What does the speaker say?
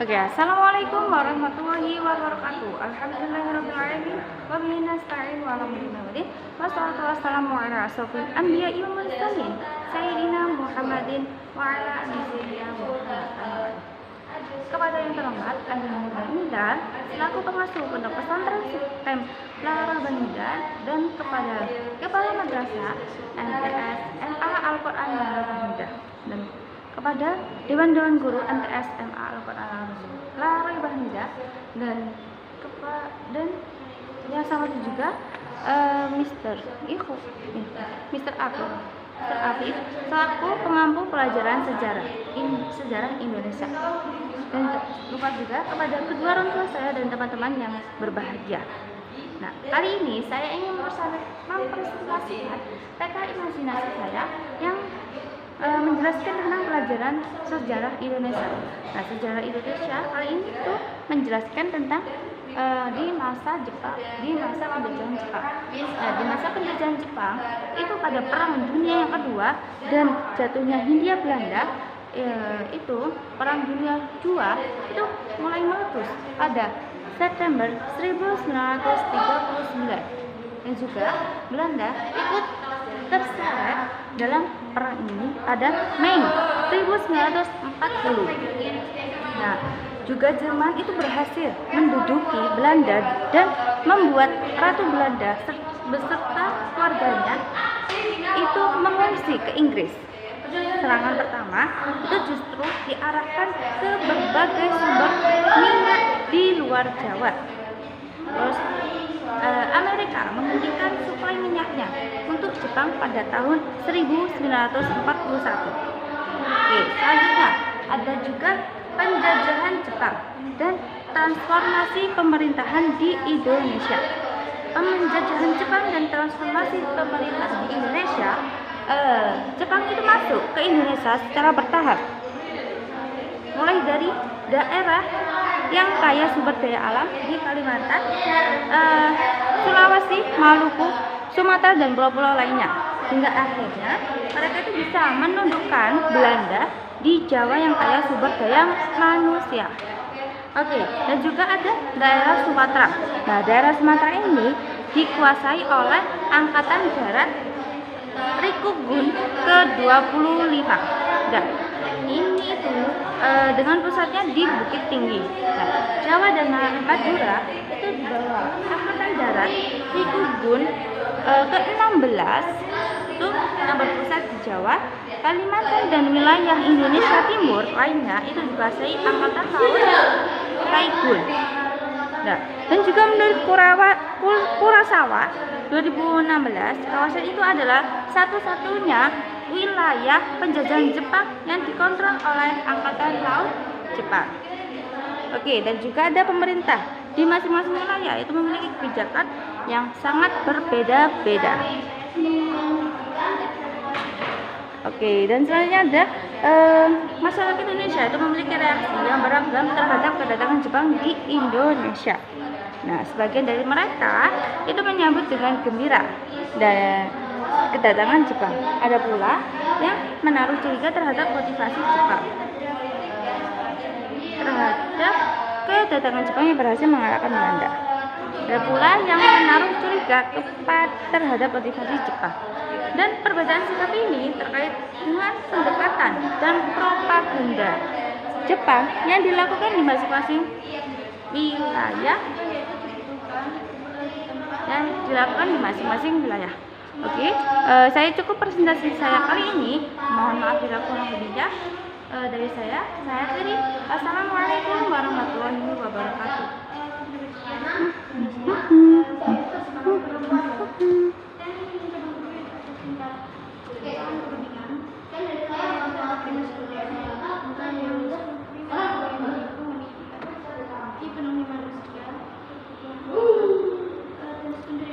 Oke, assalamualaikum warahmatullahi wabarakatuh. Alhamdulillahirobbilalamin. Wabihi nasta'in wa ala muhammadin. Wassalatu wassalamu ala asrofil anbiya'i wal mursalin. Sayyidina Muhammadin wa ala ali sayyidina Muhammad. Kepada yang terhormat Anda Muda Indah selaku pengasuh Pondok Pesantren Sistem Lara Banida dan kepada Kepala Madrasah MTS MA Al-Quran Lara Banida dan kepada Dewan Guru MTS MA Al-Quran Lara Banida dan yang sama itu juga Mr. Afif selaku pengampu pelajaran sejarah Indonesia. Dan lupa juga kepada kedua orang tua saya dan teman-teman yang berbahagia. Nah, kali ini saya ingin mempresentasikan PK imajinasi saya yang menjelaskan tentang pelajaran sejarah Indonesia. Nah, sejarah Indonesia kali ini itu menjelaskan tentang di masa penjajahan Jepang. Nah, di masa penjajahan Jepang itu pada Perang Dunia yang kedua dan jatuhnya Hindia Belanda, itu Perang Dunia II itu mulai meletus pada September 1939 dan juga Belanda ikut terseret dalam perang ini pada Mei 1940. Nah, juga Jerman itu berhasil menduduki Belanda dan membuat Ratu Belanda beserta keluarganya itu mengungsi ke Inggris. Serangan pertama itu justru diarahkan ke berbagai sumber minyak di luar Jawa. Terus Amerika menghentikan suplai minyaknya untuk Jepang pada tahun 1941. Oke, selanjutnya ada juga penjajahan Jepang dan transformasi pemerintahan di Indonesia. Penjajahan Jepang dan transformasi pemerintahan di Indonesia, Jepang itu masuk ke Indonesia secara bertahap, mulai dari daerah yang kaya sumber daya alam di Kalimantan, Sulawesi, Maluku, Sumatera dan pulau-pulau lainnya, hingga akhirnya mereka itu bisa menundukkan Belanda di Jawa yang kaya sumber daya manusia. Oke, dan juga ada daerah Sumatera. Nah, daerah Sumatera ini dikuasai oleh Angkatan Darat Rikugun ke-25. Dan ini itu dengan pusatnya di Bukit Tinggi. Nah, Jawa dan Madura itu di bawah Angkatan Darat Rikugun ke-16 itu yang berpusat di Jawa. Kalimantan dan wilayah Indonesia Timur lainnya itu dikuasai Angkatan Laut Taigun. Nah, dan juga menurut Kurosawa 2016, kawasan itu adalah satu-satunya wilayah penjajahan Jepang yang dikontrol oleh Angkatan Laut Jepang. Oke, dan juga ada pemerintah di masing-masing wilayah itu memiliki kebijakan yang sangat berbeda-beda. Oke, dan selanjutnya ada masyarakat Indonesia itu memiliki reaksi yang beragam terhadap kedatangan Jepang di Indonesia. Nah, sebagian dari mereka itu menyambut dengan gembira dan kedatangan Jepang. Ada pula yang menaruh curiga terhadap motivasi Jepang terhadap kedatangan Jepang yang berhasil mengalahkan Belanda. Ada pula yang menaruh curiga terhadap motivasi Jepang. Dan perbedaan sikap ini terkait dengan pendekatan dan propaganda Jepang yang dilakukan di masing-masing wilayah. Oke, saya cukup presentasi saya kali ini. Mohon maaf bila kurang lebihnya dari saya. Saya akhiri. Assalamualaikum.